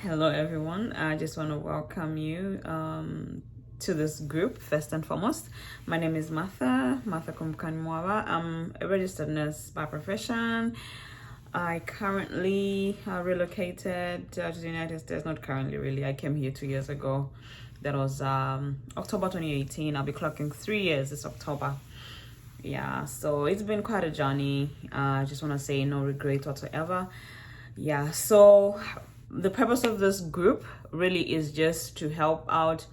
Hello, everyone. I just want to welcome you to this group, first and foremost. My name is Martha Kumkanmwaba. I'm a registered nurse by profession. I currently relocated to the United States. Not currently, really. I came here 2 years ago. That was October 2018. I'll be clocking 3 years this October. Yeah, so it's been quite a journey. I just want to say no regret whatsoever. Yeah, so the purpose of this group really is just to help out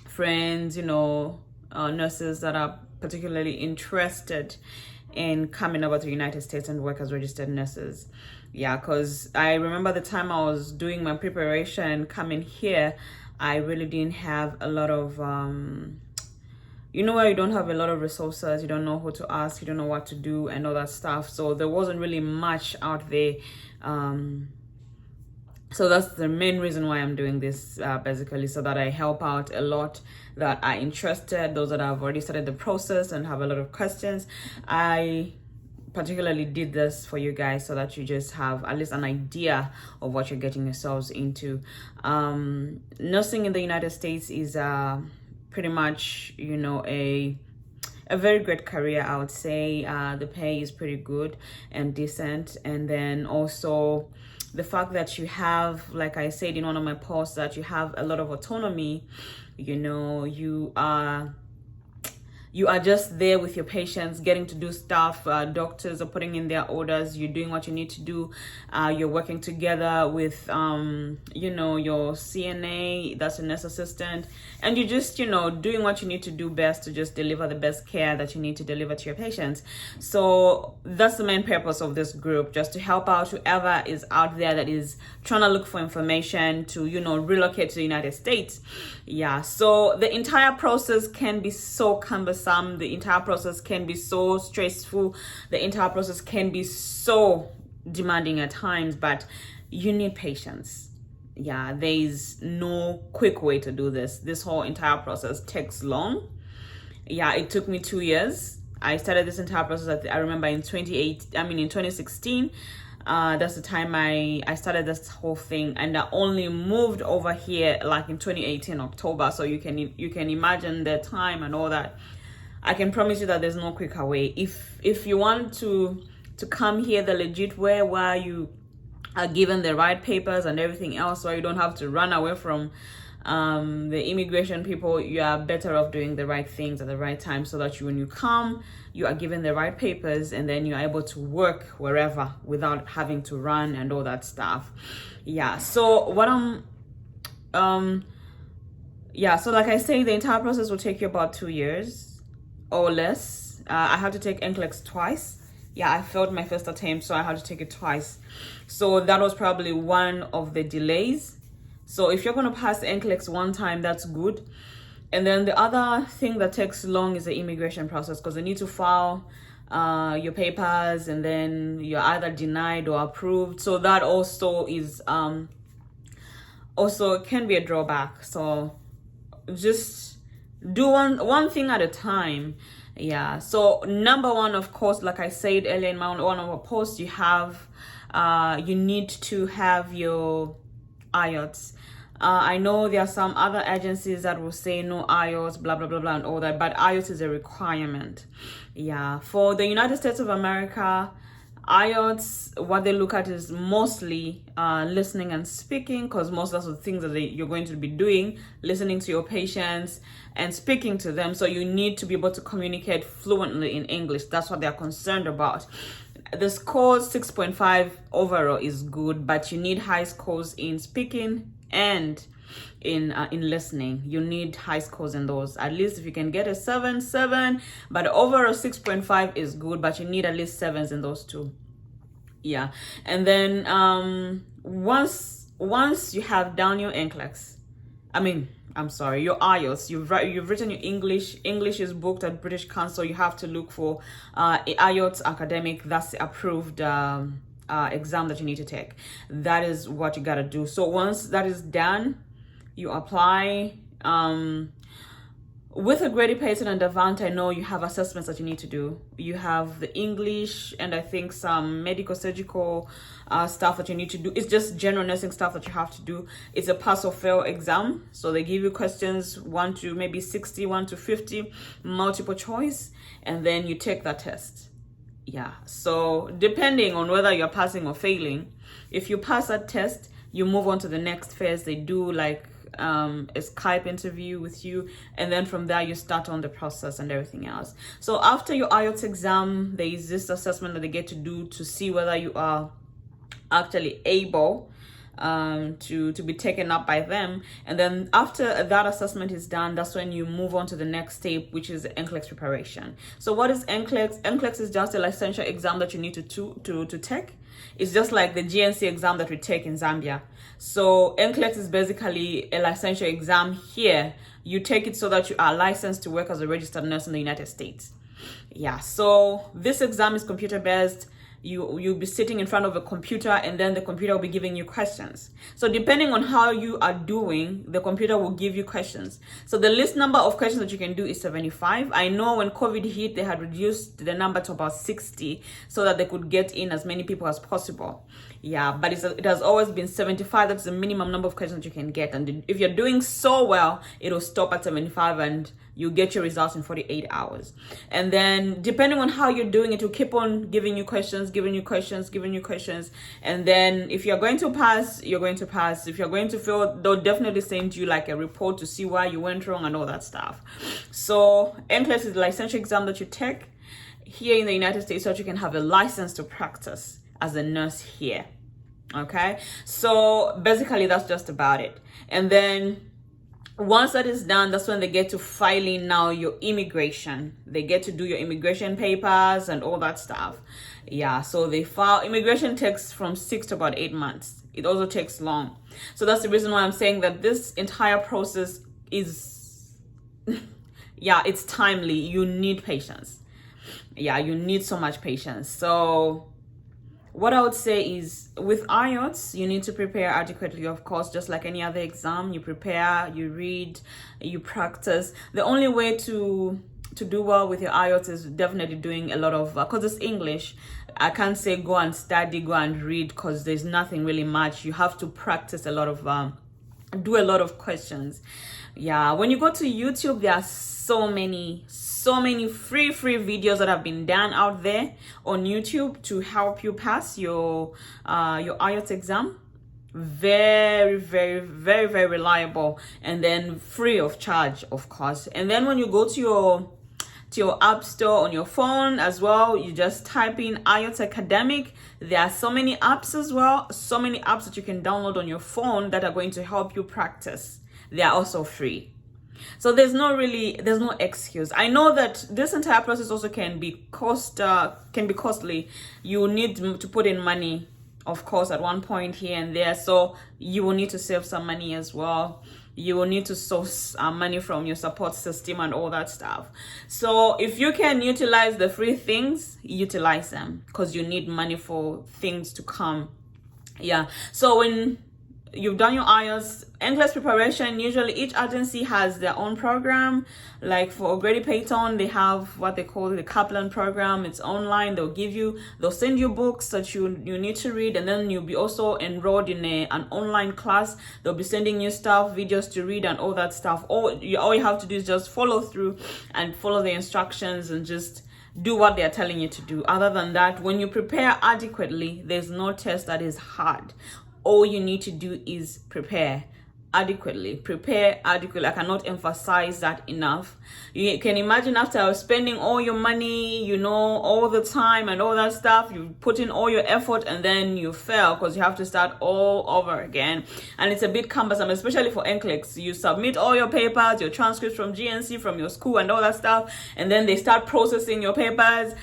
friends, nurses that are particularly interested in coming over to the United States and work as registered nurses. Yeah, because I remember the time I was doing my preparation coming here, I really didn't have a lot of where you don't have a lot of resources, you don't know who to ask, you don't know what to do and all that stuff. So there wasn't really much out there. So that's the main reason why I'm doing this, basically, so that I help out a lot that are interested, those that have already started the process and have a lot of questions. I particularly did this for you guys so that you just have at least an idea of what you're getting yourselves into. Nursing in the United States is pretty much, a very great career, I would say. The pay is pretty good and decent, and then also the fact that you have, like I said in one of my posts, that you have a lot of autonomy. You are just there with your patients, getting to do stuff. Doctors are putting in their orders. You're doing what you need to do. You're working together with, your CNA, that's a nurse assistant. And you're just, doing what you need to do best to just deliver the best care that you need to deliver to your patients. So that's the main purpose of this group, just to help out whoever is out there that is trying to look for information to, relocate to the United States. Yeah, so the entire process can be so cumbersome. The entire process can be so stressful. The entire process can be so demanding at times, but you need patience. Yeah, there's no quick way to do this. This whole entire process takes long. Yeah, it took me 2 years. I started this entire process, I remember in 2016. That's the time I started this whole thing, and I only moved over here like in 2018 October. So you can imagine the time and all that. I can promise you that there's no quicker way. If you want to come here the legit way, where you are given the right papers and everything else, where you don't have to run away from the immigration people, you are better off doing the right things at the right time, so that when you come, you are given the right papers, and then you're able to work wherever without having to run and all that stuff. Yeah, so so like I say, the entire process will take you about 2 years or less. I had to take NCLEX twice. Yeah, I failed my first attempt, so I had to take it twice. So that was probably one of the delays. So if you're going to pass the NCLEX one time, that's good. And then the other thing that takes long is the immigration process, because they need to file your papers, and then you're either denied or approved. So that also is also can be a drawback. So just do one thing at a time. Yeah, so number one, of course, like I said earlier in one of our posts, you need to have your IELTS. I know there are some other agencies that will say no IELTS, blah blah blah blah and all that, but IELTS is a requirement. Yeah, for the United States of America, IELTS, what they look at is mostly listening and speaking, because most of the things that you're going to be doing, listening to your patients and speaking to them. So you need to be able to communicate fluently in English. That's what they're concerned about. The score 6.5 overall is good, but you need high scores in speaking and in listening. You need high scores in those. At least if you can get a 7, but overall 6.5 is good, but you need at least 7s in those two. Yeah, and then once you have done your NCLEX, your IELTS, you've written your English is booked at British Council. You have to look for IELTS academic. That's the approved exam that you need to take. That is what you gotta do. So once that is done, you apply. with a Grady Payton and Davant, I know you have assessments that you need to do. You have the English and I think some medical surgical stuff that you need to do. It's just general nursing stuff that you have to do. It's a pass or fail exam. So they give you questions 1 to maybe 60, 1 to 50, multiple choice, and then you take that test. Yeah, so depending on whether you're passing or failing, if you pass that test, you move on to the next phase. They do like a Skype interview with you, and then from there you start on the process and everything else. So after your IELTS exam, there is this assessment that they get to do to see whether you are actually able to be taken up by them. And then after that assessment is done, that's when you move on to the next step, which is NCLEX preparation. So what is NCLEX? NCLEX is just a licensure exam that you need to take. It's just like the GNC exam that we take in Zambia. So NCLEX is basically a licensure exam here. You take it so that you are licensed to work as a registered nurse in the United States. Yeah, so this exam is computer based. You'll be sitting in front of a computer, and then the computer will be giving you questions. So depending on how you are doing, the computer will give you questions. So the least number of questions that you can do is 75. I know when COVID hit, they had reduced the number to about 60 so that they could get in as many people as possible. Yeah, but it has always been 75. That's the minimum number of questions that you can get. And if you're doing so well, it'll stop at 75 and you get your results in 48 hours. And then depending on how you're doing, it will keep on giving you questions. And then if you're going to pass, you're going to pass. If you're going to fail, they'll definitely send you like a report to see why you went wrong and all that stuff. So NCLEX is the licensure exam that you take here in the United States so that you can have a license to practice as a nurse here. Okay, so basically that's just about it. And then once that is done, that's when they get to filing now your immigration. They get to do your immigration papers and all that stuff. Yeah, so they file. Immigration takes from 6 to about 8 months. It also takes long. So that's the reason why I'm saying that this entire process is, yeah, it's timely. You need patience. Yeah, you need so much patience. So what I would say is with IELTS, you need to prepare adequately, of course, just like any other exam. You prepare, you read, you practice. The only way to do well with your IELTS is definitely doing a lot of, because it's English, I can't say go and study, go and read, because there's nothing really much. You have to practice a lot of, do a lot of questions. Yeah, when you go to YouTube, there are so many free videos that have been done out there on YouTube to help you pass your IELTS exam. Very reliable, and then free of charge, of course. And then when you go to your app store on your phone as well, you just type in IELTS Academic. There are so many apps as well, so many apps that you can download on your phone that are going to help you practice. They are also free. So there's no excuse. I know that this entire process also can be costly. You need to put in money, of course, at one point here and there. So you will need to save some money as well. You will need to source money from your support system and all that stuff. So if you can utilize the free things, utilize them, because you need money for things to come. Yeah. So when you've done your IELTS, NCLEX preparation, usually each agency has their own program. Like for Grady Payton, they have what they call the Kaplan program. It's online. They'll send you books that you need to read, and then you'll be also enrolled in an online class. They'll be sending you stuff, videos to read and all that stuff. All you have to do is just follow through and follow the instructions and just do what they're telling you to do. Other than that, when you prepare adequately, there's no test that is hard. All you need to do is prepare adequately. I cannot emphasize that enough. You can imagine after spending all your money, all the time and all that stuff, you put in all your effort and then you fail because you have to start all over again. And it's a bit cumbersome, especially for NCLEX. You submit all your papers, your transcripts from GNC, from your school and all that stuff, and then they start processing your papers.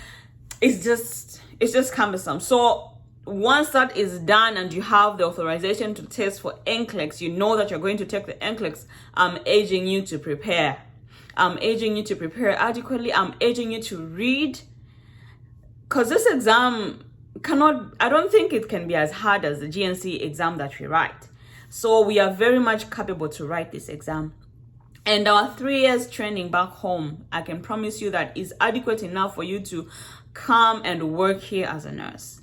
It's just cumbersome. So once that is done and you have the authorization to test for NCLEX, you know that you're going to take the NCLEX, I'm urging you to prepare. I'm urging you to prepare adequately. I'm urging you to read, because this exam I don't think it can be as hard as the GNC exam that we write. So we are very much capable to write this exam. And our 3 years training back home, I can promise you that is adequate enough for you to come and work here as a nurse.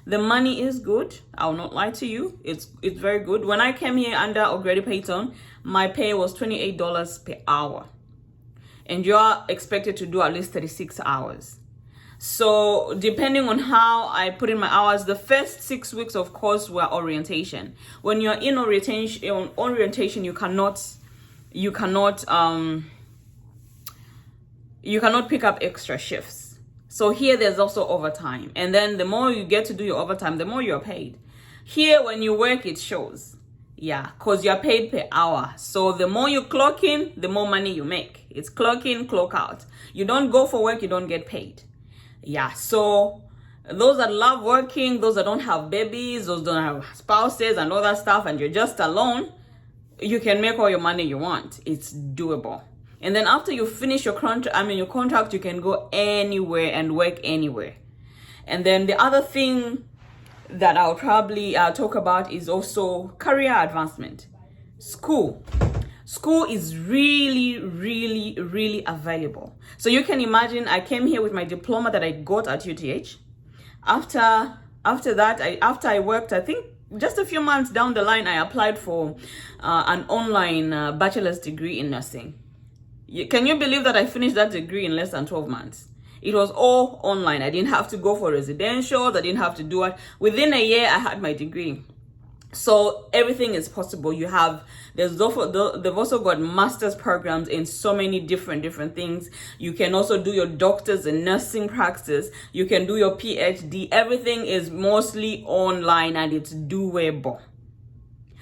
The money is good. I'll not lie to you. It's very good. When I came here under O'Grady Payton, my pay was $28 per hour. And you're expected to do at least 36 hours. So depending on how I put in my hours, the first 6 weeks, of course, were orientation. When you're in orientation, you cannot pick up extra shifts. So here there's also overtime. And then the more you get to do your overtime, the more you're paid. Here, when you work, it shows. Yeah, because you're paid per hour. So the more you clock in, the more money you make. It's clock in, clock out. You don't go for work, you don't get paid. Yeah, so those that love working, those that don't have babies, those that don't have spouses and all that stuff, and you're just alone, you can make all your money you want. It's doable. And then after you finish your contract, you can go anywhere and work anywhere. And then the other thing that I'll probably talk about is also career advancement. School is really, really, really available. So you can imagine, I came here with my diploma that I got at UTH. After I worked, I think just a few months down the line, I applied for an online bachelor's degree in nursing. Can you believe that I finished that degree in less than 12 months? It was all online. I didn't have to go for residentials. I didn't have to do it. Within a year, I had my degree. So everything is possible. They've also got master's programs in so many different things. You can also do your doctors in nursing practice. You can do your PhD. Everything is mostly online and it's doable.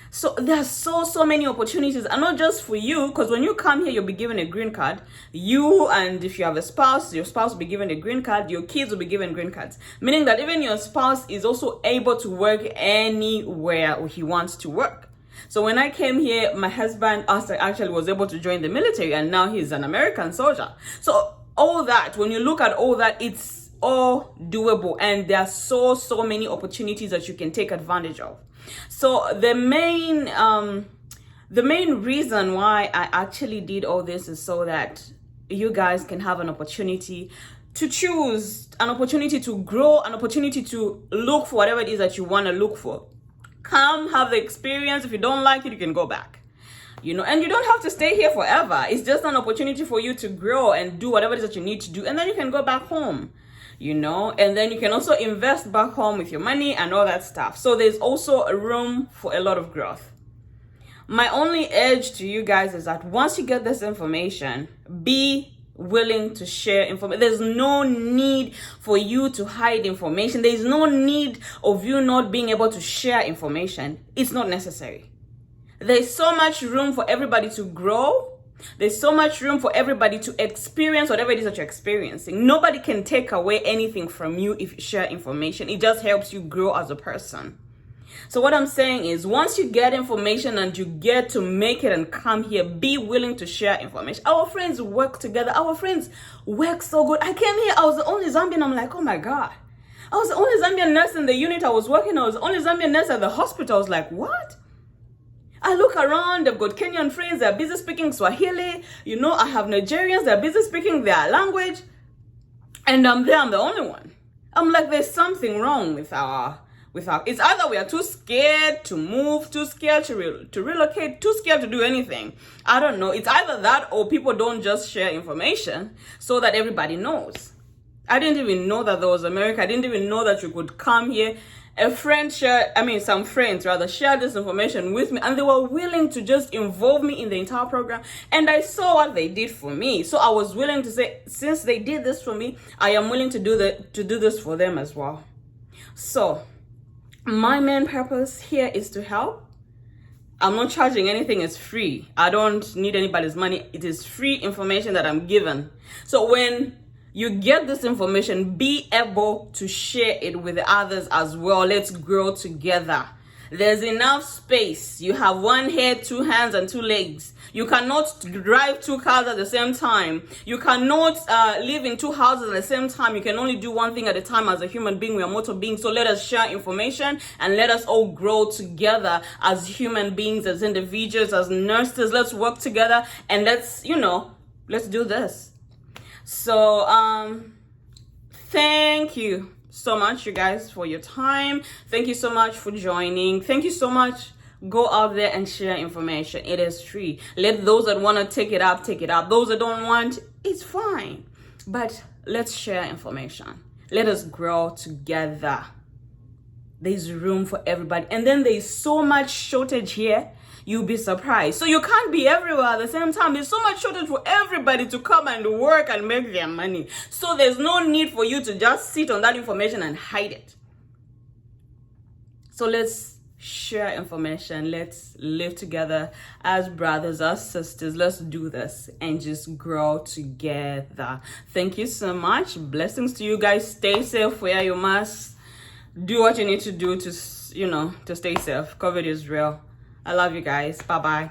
So there's so many opportunities, and not just for you, because when you come here, you'll be given a green card. You, and if you have a spouse, your spouse will be given a green card. Your kids will be given green cards, meaning that even your spouse is also able to work anywhere he wants to work. So when I came here, my husband actually was able to join the military, and now he's an American soldier. So all that, when you look at all that, it's all doable, and there are so many opportunities that you can take advantage of. So the main reason why I actually did all this is so that you guys can have an opportunity to choose, an opportunity to grow, an opportunity to look for whatever it is that you want to look for. Come, have the experience. If you don't like it, you can go back. And you don't have to stay here forever. It's just an opportunity for you to grow and do whatever it is that you need to do, and then you can go back home. And then you can also invest back home with your money and all that stuff. So there's also a room for a lot of growth. My only urge to you guys is that once you get this information, be willing to share information. There's no need for you to hide information. There's no need of you not being able to share information. It's not necessary. There's so much room for everybody to grow. There's so much room for everybody to experience whatever it is that you're experiencing. Nobody can take away anything from you if you share information. It just helps you grow as a person. So what I'm saying is, once you get information and you get to make it and come here, be willing to share information. Our friends work together. Our friends work so good. I came here, I was the only Zambian. I'm like, oh my God. I was the only Zambian nurse in the unit I was working. I was the only Zambian nurse at the hospital. I was like, what? I look around, they've got Kenyan friends, they're busy speaking Swahili. I have Nigerians, they're busy speaking their language. And I'm the only one. I'm like, there's something wrong with our, it's either we are too scared to move, too scared to relocate, too scared to do anything. I don't know. It's either that or people don't just share information so that everybody knows. I didn't even know that there was America. I didn't even know that you could come here. Some friends shared this information with me, and they were willing to just involve me in the entire program. And I saw what they did for me. So I was willing to say, since they did this for me, I am willing to do this for them as well. So my main purpose here is to help. I'm not charging anything. It's free. I don't need anybody's money. It is free information that I'm given. So when you get this information, be able to share it with others as well. Let's grow together. There's enough space. You have one head, two hands, and two legs. You cannot drive two cars at the same time. You cannot live in two houses at the same time. You can only do one thing at a time. As a human being, we are mortal beings. So let us share information and let us all grow together as human beings, as individuals, as nurses. Let's work together and let's do this. So thank you so much, you guys, for your time. Thank you so much for joining. Thank you so much. Go out there and share information. It is free. Let those that want to take it up, take it up. Those that don't want, it's fine. But let's share information. Let us grow together. There's room for everybody. And then there's so much shortage here. You'll be surprised. So you can't be everywhere at the same time. There's so much shortage for everybody to come and work and make their money. So there's no need for you to just sit on that information and hide it. So let's share information. Let's live together as brothers, as sisters. Let's do this and just grow together. Thank you so much. Blessings to you guys. Stay safe. Wear your mask. Do what you need to do to stay safe. COVID is real. I love you guys. Bye-bye.